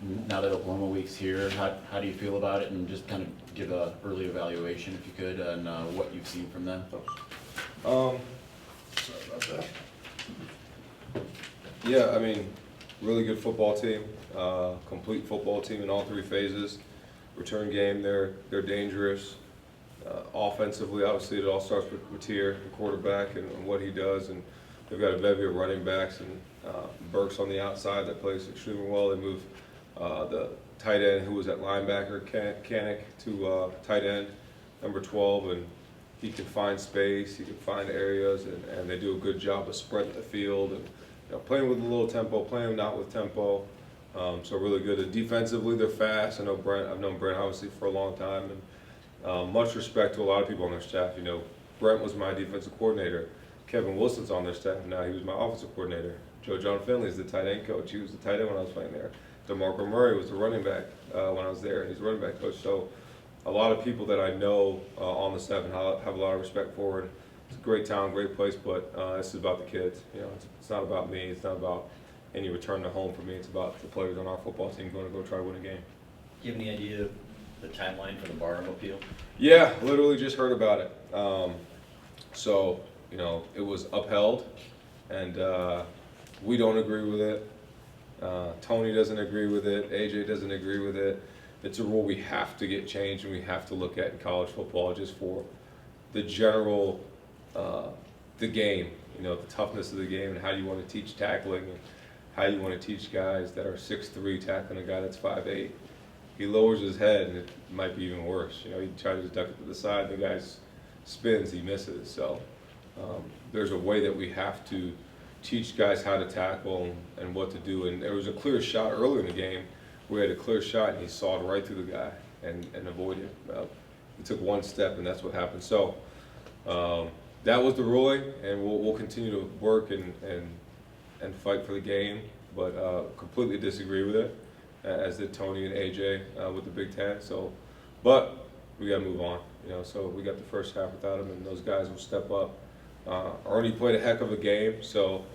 now that Oklahoma Week's here, how do you feel about it? And just kind of give a early evaluation, if you could, on what you've seen from them. Sorry about that. Yeah, I mean, really good football team, complete football team in all three phases. Return game, they're dangerous. Offensively, obviously, it all starts with Matier, the quarterback, and what he does. And they've got a bevy of running backs, and Burks on the outside that plays extremely well. They move the tight end who was at linebacker, Kanik, to tight end, number 12, and he can find space, he can find areas, and they do a good job of spreading the field and playing with a little tempo, playing not with tempo. So really good. And defensively, they're fast. I know Brent. I've known Brent obviously for a long time, and much respect to a lot of people on their staff. Brent was my defensive coordinator. Kevin Wilson's on their staff now. He was my offensive coordinator. John Finley is the tight end coach. He was the tight end when I was playing there. DeMarco Murray was the running back when I was there, and he's the running back coach. So a lot of people that I know on the staff and have a lot of respect for it. It's a great town, great place, but this is about the kids. It's not about me. It's not about any return to home for me. It's about the players on our football team going to go try to win a game. Do you have any idea of the timeline for the Barham appeal? Yeah, literally just heard about it. So it was upheld, and we don't agree with it. Tony doesn't agree with it. AJ doesn't agree with it. It's a rule we have to get changed, and we have to look at in college football just for the general, the game, the toughness of the game, and how you want to teach tackling, and how you want to teach guys that are 6'3" tackling a guy that's 5'8". He lowers his head, and it might be even worse. He tries to duck it to the side, the guy spins, he misses. So there's a way that we have to teach guys how to tackle and what to do. And there was a clear shot earlier in the game. We had a clear shot, and he sawed right through the guy and avoided it. He took one step, and that's what happened. So that was the ruling, and we'll continue to work and fight for the game, but completely disagree with it, as did Tony and AJ with the Big Ten. So, but we got to move on. So we got the first half without him, and those guys will step up. Ernie played a heck of a game, so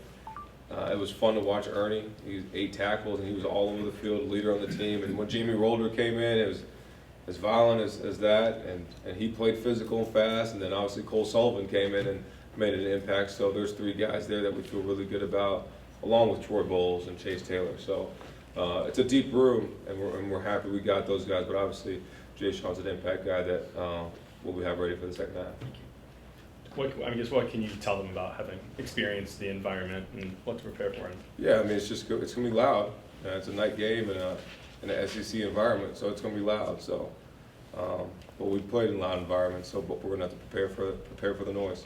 it was fun to watch Ernie. He had 8 tackles, and he was all over the field, leader on the team. And when Jimmy Rolder came in, it was as violent as that, and he played physical and fast. And then obviously Cole Sullivan came in and made an impact. So there's 3 guys there that we feel really good about, along with Troy Bowles and Chase Taylor. So it's a deep room, and we're happy we got those guys. But obviously Jaishawn's an impact guy that we'll have ready for the second half. What can you tell them about having experienced the environment and what to prepare for? Yeah, I mean, it's just it's gonna be loud. It's a night game in an SEC environment, so it's gonna be loud. So, but we played in loud environments, so but we're gonna have to prepare for the noise.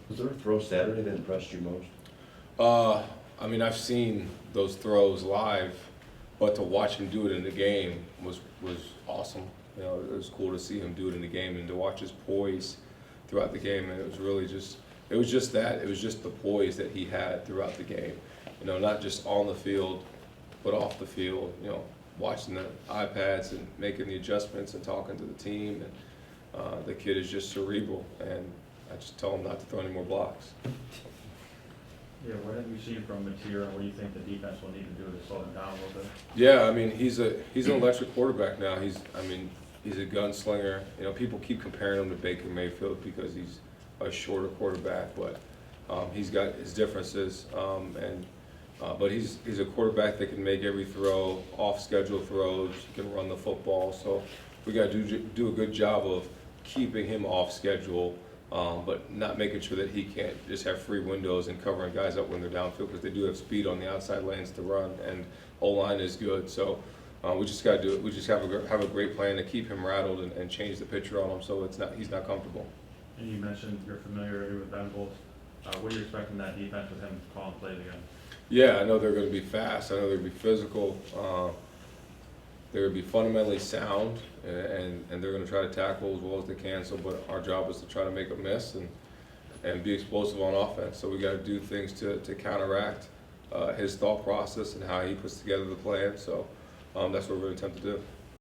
Was there a throw Saturday that impressed you most? I mean, I've seen those throws live, but to watch him do it in the game was awesome. It was cool to see him do it in the game and to watch his poise throughout the game, and it was just the poise that he had throughout the game. Not just on the field, but off the field. Watching the iPads and making the adjustments and talking to the team, and the kid is just cerebral. And I just tell him not to throw any more blocks. Yeah, what have you seen from Matier, and what do you think the defense will need to do to slow him down a little bit? Yeah, I mean, he's an electric quarterback now. He's a gunslinger. People keep comparing him to Baker Mayfield because he's a shorter quarterback, but he's got his differences. But he's a quarterback that can make every throw, off-schedule throws. He can run the football. So we got to do a good job of keeping him off schedule, but not making sure that he can't just have free windows and covering guys up when they're downfield, because they do have speed on the outside lanes to run, and O-line is good. So we just got to do it. We just have a great plan to keep him rattled and change the picture on him so he's not comfortable. And you mentioned your familiarity with Venables. What are you expecting that defense with him calling plays again? Yeah, I know they're going to be fast. I know they're going to be physical. They're going to be fundamentally sound, and they're going to try to tackle as well as they can. So, but our job is to try to make them miss and be explosive on offense. So we got to do things to counteract his thought process and how he puts together the plan. So that's what we're going to attempt to do.